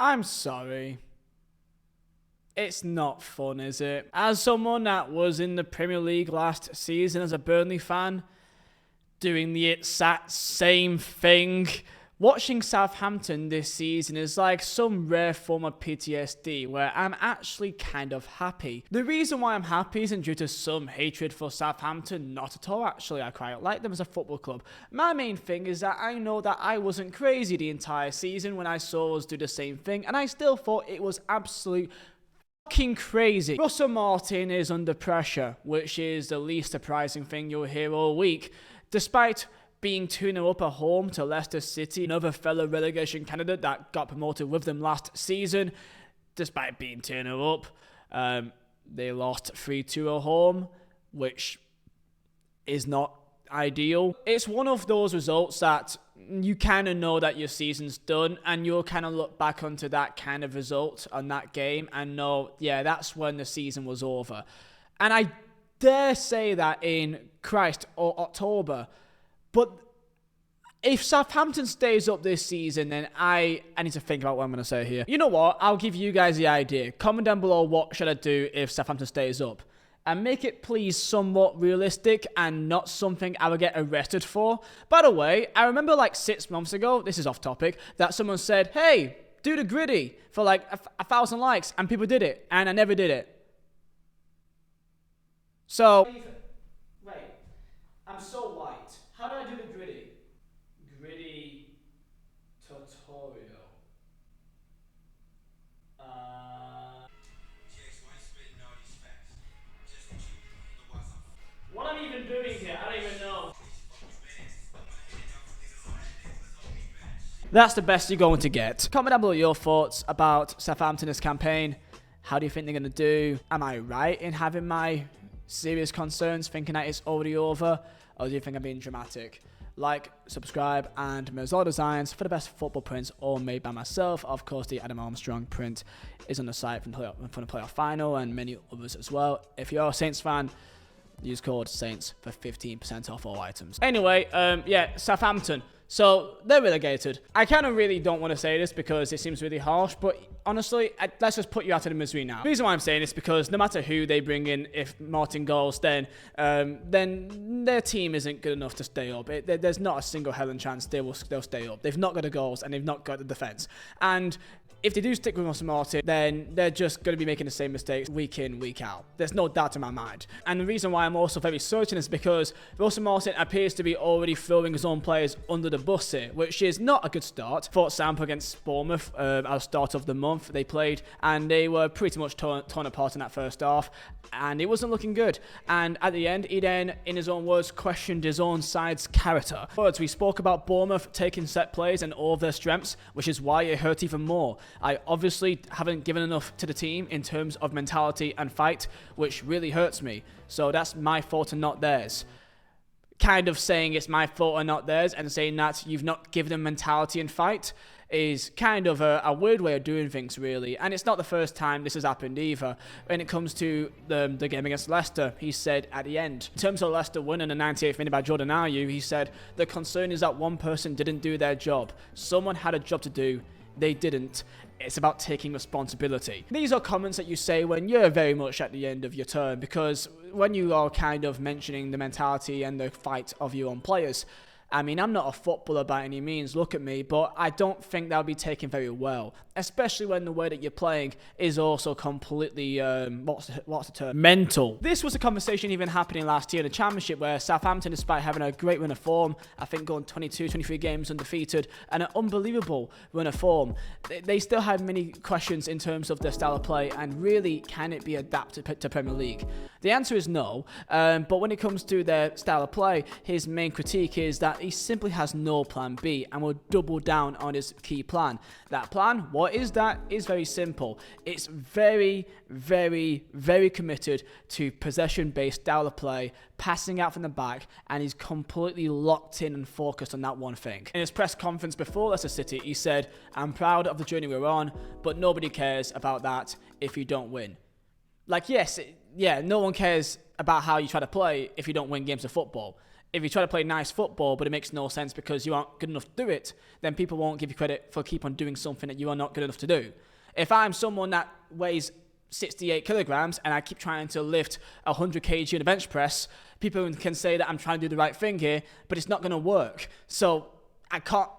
I'm sorry. It's not fun, is it? As someone that was in the Premier League last season as a Burnley fan, doing the exact same thing, watching Southampton this season is like some rare form of PTSD where I'm actually kind of happy. The reason why I'm happy isn't due to some hatred for Southampton, not at all actually. I quite like them as a football club. My main thing is that I know that I wasn't crazy the entire season when I saw us do the same thing, and I still thought it was absolute fucking crazy. Russell Martin is under pressure, which is the least surprising thing you'll hear all week. Despite being 2-0 up at home to Leicester City, another fellow relegation candidate that got promoted with them last season, despite being 2-0 up, they lost 3-2 at home, which is not ideal. It's one of those results that you kind of know that your season's done, and you'll kind of look back onto that kind of result on that game and know, yeah, that's when the season was over. And I dare say that in Christ or October. But if Southampton stays up this season, then I need to think about what I'm going to say here. You know what? I'll give you guys the idea. Comment down below what should I do if Southampton stays up. And make it please somewhat realistic and not something I would get arrested for. By the way, I remember like 6 months ago, this is off topic, that someone said, hey, do the gritty for like 1,000 likes. And people did it. And I never did it. So... Wait, I'm so white. How do I do the gritty? Gritty tutorial. What I'm even doing here, I don't even know. That's the best you're going to get. Comment down below your thoughts about Southampton this campaign. How do you think they're going to do? Am I right in having my serious concerns, thinking that it's already over? Or do you think I'm being dramatic? Like, subscribe, and Mirza Designs for the best football prints, all made by myself. Of course, the Adam Armstrong print is on the site from the playoff final, and many others as well. If you're a Saints fan, use code Saints for 15% off all items. Anyway, yeah, Southampton. So, they're relegated. I kind of really don't want to say this because it seems really harsh, but honestly, let's just put you out of the misery now. The reason why I'm saying this is because no matter who they bring in, if Martin goes, then their team isn't good enough to stay up. There's not a single hell and chance they'll stay up. They've not got the goals and they've not got the defence. And if they do stick with Russell Martin, then they're just going to be making the same mistakes week in, week out. There's no doubt in my mind. And the reason why I'm also very certain is because Russell Martin appears to be already throwing his own players under the bus here, which is not a good start. For example, against Bournemouth at the start of the month, they played and they were pretty much torn apart in that first half, and it wasn't looking good. And at the end, he then, in his own words, questioned his own side's character. We spoke about Bournemouth taking set plays and all of their strengths, which is why it hurt even more. I obviously haven't given enough to the team in terms of mentality and fight, which really hurts me. So that's my fault and not theirs. Kind of saying it's my fault and not theirs, and saying that you've not given them mentality and fight is kind of a weird way of doing things, really. And it's not the first time this has happened either. When it comes to the game against Leicester, he said at the end, in terms of Leicester winning the 98th minute by Jordan Ayew, he said, the concern is that one person didn't do their job. Someone had a job to do. They didn't. It's about taking responsibility. These are comments that you say when you're very much at the end of your term, because when you are kind of mentioning the mentality and the fight of your own players, I mean, I'm not a footballer by any means, look at me, but I don't think that'll be taken very well, especially when the way that you're playing is also completely, what's the term? Mental. This was a conversation even happening last year in the Championship, where Southampton, despite having a great run of form, I think going 22, 23 games undefeated, and an unbelievable run of form, they still had many questions in terms of their style of play, and really, can it be adapted to Premier League? The answer is no, but when it comes to their style of play, his main critique is that he simply has no plan B and will double down on his key plan. That plan, what is that? Is very simple. It's very, very, very committed to possession-based style of play, passing out from the back, and he's completely locked in and focused on that one thing. In his press conference before Leicester City, he said, I'm proud of the journey we're on, but nobody cares about that if you don't win. Like, yes, yeah, no one cares about how you try to play if you don't win games of football. If you try to play nice football, but it makes no sense because you aren't good enough to do it, then people won't give you credit for keep on doing something that you are not good enough to do. If I'm someone that weighs 68 kilograms and I keep trying to lift 100 kg in a bench press, people can say that I'm trying to do the right thing here, but it's not going to work. So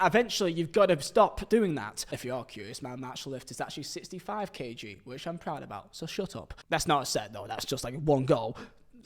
eventually you've got to stop doing that. If you are curious, my match lift is actually 65 kg, which I'm proud about, so shut up. That's not a set though, that's just like one goal.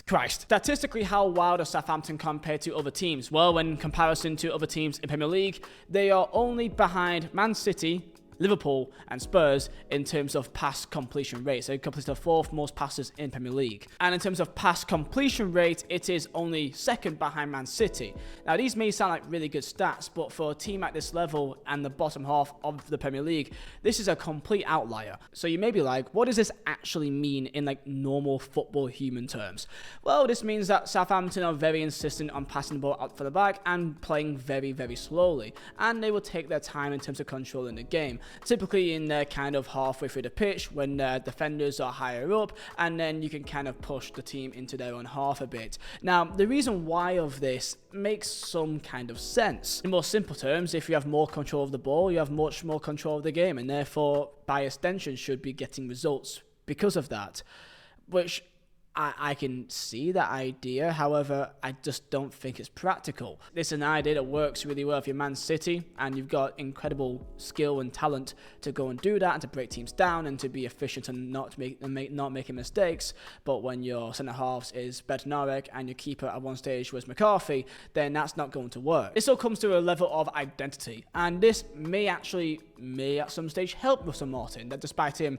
Christ. Statistically, how wild are Southampton compared to other teams? Well, in comparison to other teams in Premier League, they are only behind Man City, Liverpool and Spurs in terms of pass completion rate. So it completes the 4th most passes in Premier League. And in terms of pass completion rate, it is only 2nd behind Man City. Now these may sound like really good stats, but for a team at this level and the bottom half of the Premier League, this is a complete outlier. So you may be like, what does this actually mean in like normal football human terms? Well, this means that Southampton are very insistent on passing the ball out for the back and playing very, very slowly. And they will take their time in terms of controlling the game. Typically in there kind of halfway through the pitch when defenders are higher up, and then you can kind of push the team into their own half a bit. Now, the reason why of this makes some kind of sense. In more simple terms, if you have more control of the ball, you have much more control of the game, and therefore, by extension, should be getting results because of that. Which I can see that idea, however, I just don't think it's practical. This is an idea that works really well if you're Man City and you've got incredible skill and talent to go and do that and to break teams down and to be efficient and not making mistakes. But when your centre halves is Bednarek and your keeper at one stage was McCarthy, then that's not going to work. This all comes to a level of identity, and this may at some stage help Russell Martin, that despite him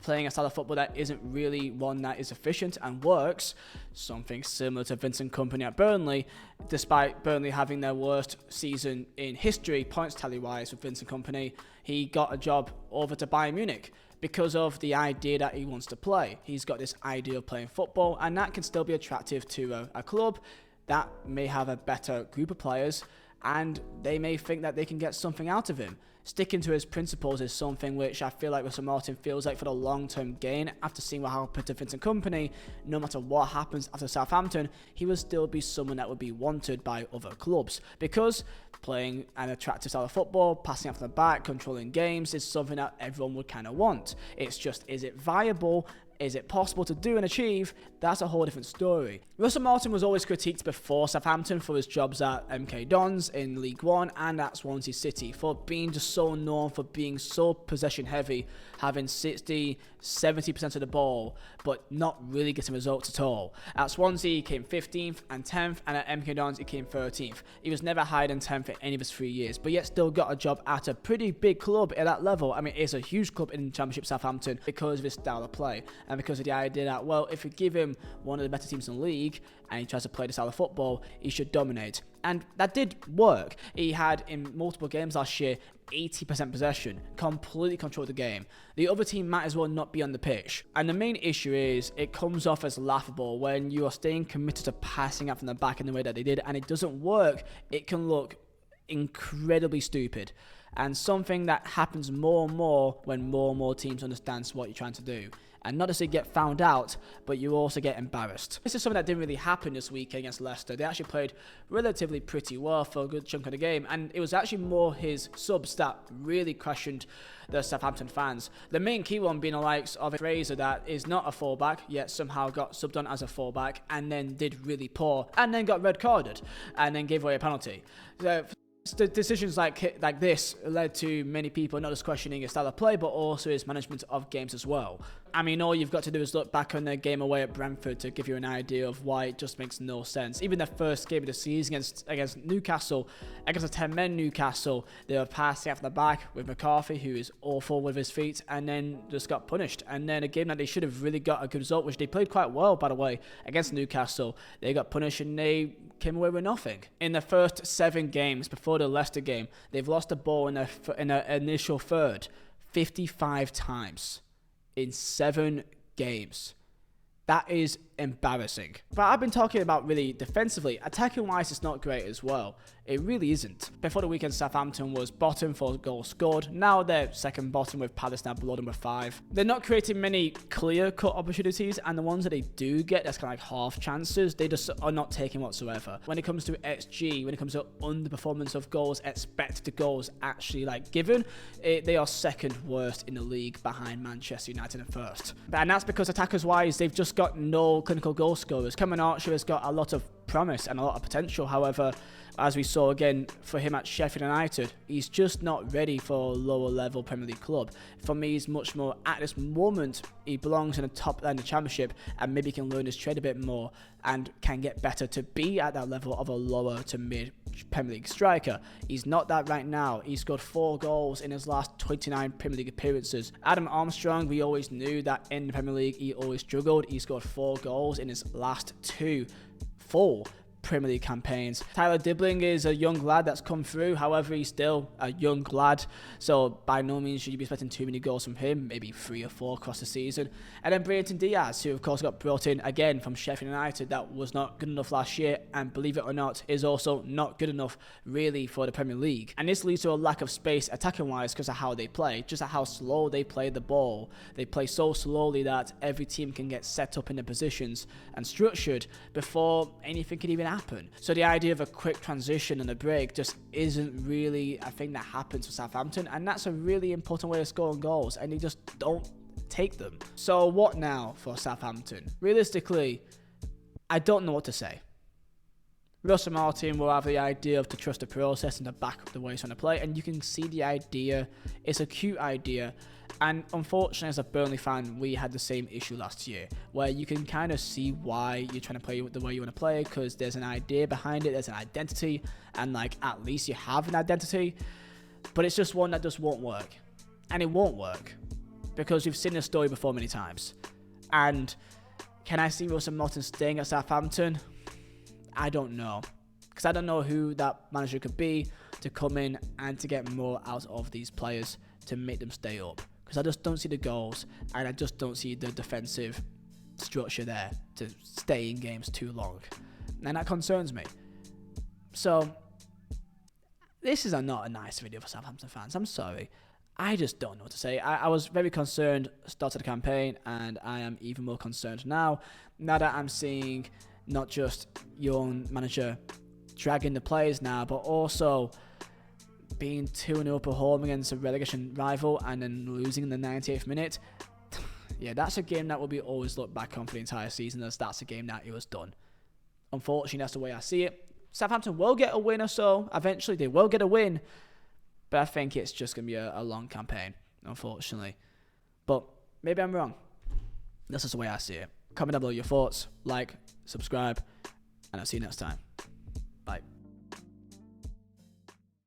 playing a style of football that isn't really one that is efficient and works, something similar to Vincent Kompany at Burnley, despite Burnley having their worst season in history, points tally-wise with Vincent Kompany, he got a job over to Bayern Munich because of the idea that he wants to play. He's got this idea of playing football, and that can still be attractive to a club that may have a better group of players, and they may think that they can get something out of him. Sticking to his principles is something which I feel like Russell Martin feels like for the long-term gain. After seeing what happened to Vincent Kompany, no matter what happens after Southampton, he will still be someone that would be wanted by other clubs, because playing an attractive style of football, passing out from the back, controlling games is something that everyone would kind of want. It's just, is it viable? Is it possible to do and achieve? That's a whole different story. Russell Martin was always critiqued before Southampton for his jobs at MK Dons in League One and at Swansea City for being just so known for being so possession heavy, having 60-70% of the ball, but not really getting results at all. At Swansea, he came 15th and 10th, and at MK Dons, he came 13th. He was never higher than 10th in any of his 3 years, but yet still got a job at a pretty big club at that level. I mean, it's a huge club in Championship Southampton because of his style of play and because of the idea that, well, if you give him one of the better teams in the league and he tries to play the style of football, he should dominate. And that did work. He had, in multiple games last year, 80% possession, completely controlled the game. The other team might as well not be on the pitch. And the main issue is, it comes off as laughable when you are staying committed to passing out from the back in the way that they did, and it doesn't work. It can look incredibly stupid. And something that happens more and more when more and more teams understand what you're trying to do. And not just to get found out, but you also get embarrassed. This is something that didn't really happen this week against Leicester. They actually played relatively pretty well for a good chunk of the game, and it was actually more his subs that really questioned the Southampton fans. The main key one being the likes of Fraser, that is not a fullback, yet somehow got subbed on as a fullback, and then did really poor, and then got red carded, and then gave away a penalty. So, decisions like this led to many people not just questioning his style of play, but also his management of games as well. I mean, all you've got to do is look back on their game away at Brentford to give you an idea of why it just makes no sense. Even their first game of the season against Newcastle, against a 10-men Newcastle, they were passing out from the back with McCarthy, who is awful with his feet, and then just got punished. And then a game that they should have really got a good result, which they played quite well, by the way, against Newcastle, they got punished and they came away with nothing. In the first 7 games before the Leicester game, they've lost the ball in their initial third 55 times. In 7 games. That is embarrassing. But I've been talking about really defensively. Attacking wise, it's not great as well. It really isn't. Before the weekend, Southampton was bottom for goals scored. Now they're second bottom with Palace now below them with 5. They're not creating many clear-cut opportunities, and the ones that they do get, that's kind of like half chances, they just are not taking whatsoever. When it comes to XG, when it comes to underperformance of goals, expected goals actually like given, they are second worst in the league behind Manchester United in first. And that's because attackers-wise, they've just got no clinical goal scorers. Cameron Archer has got a lot of promise and a lot of potential. However, as we saw again for him at Sheffield United, he's just not ready for a lower level Premier League club. For me, he's much more at this moment, he belongs in the top end of the Championship, and maybe can learn his trade a bit more and can get better to be at that level of a lower to mid Premier League striker. He's not that right now. He scored 4 goals in his last 29 Premier League appearances. Adam Armstrong, we always knew that in the Premier League he always struggled. He scored 4 goals in his last 2 full Premier League campaigns. Tyler Dibbling is a young lad that's come through. However, he's still a young lad, so by no means should you be expecting too many goals from him, maybe 3 or 4 across the season. And then Brayton Diaz, who of course got brought in again from Sheffield United, that was not good enough last year, and believe it or not, is also not good enough really for the Premier League. And this leads to a lack of space attacking wise because of how they play, just how slow they play the ball. They play so slowly that every team can get set up in their positions and structured before anything can even happen. So the idea of a quick transition and a break just isn't really a thing that happens for Southampton, and that's a really important way of scoring goals, and they just don't take them. So what now for Southampton? Realistically, I don't know what to say. Russell Martin will have the idea of to trust the process and to back up the way he's trying to play, and you can see the idea. It's a cute idea, and unfortunately as a Burnley fan, we had the same issue last year, where you can kind of see why you're trying to play the way you want to play, because there's an idea behind it, there's an identity, and like at least you have an identity, but it's just one that just won't work. And it won't work, because we've seen this story before many times. And can I see Russell Martin staying at Southampton? I don't know, because I don't know who that manager could be to come in and to get more out of these players to make them stay up, because I just don't see the goals, and I just don't see the defensive structure there to stay in games too long, and that concerns me. So this is not a nice video for Southampton fans. I'm sorry, I just don't know what to say. I was very concerned start of the campaign, and I am even more concerned now that I'm seeing not just young manager dragging the players now, but also being 2-0 up at home against a relegation rival and then losing in the 98th minute. Yeah, that's a game that will be always looked back on for the entire season, as that's a game that it was done. Unfortunately, that's the way I see it. Southampton will get a win or so. Eventually, they will get a win. But I think it's just going to be a long campaign, unfortunately. But maybe I'm wrong. That's just the way I see it. Comment down below your thoughts, like, subscribe, and I'll see you next time.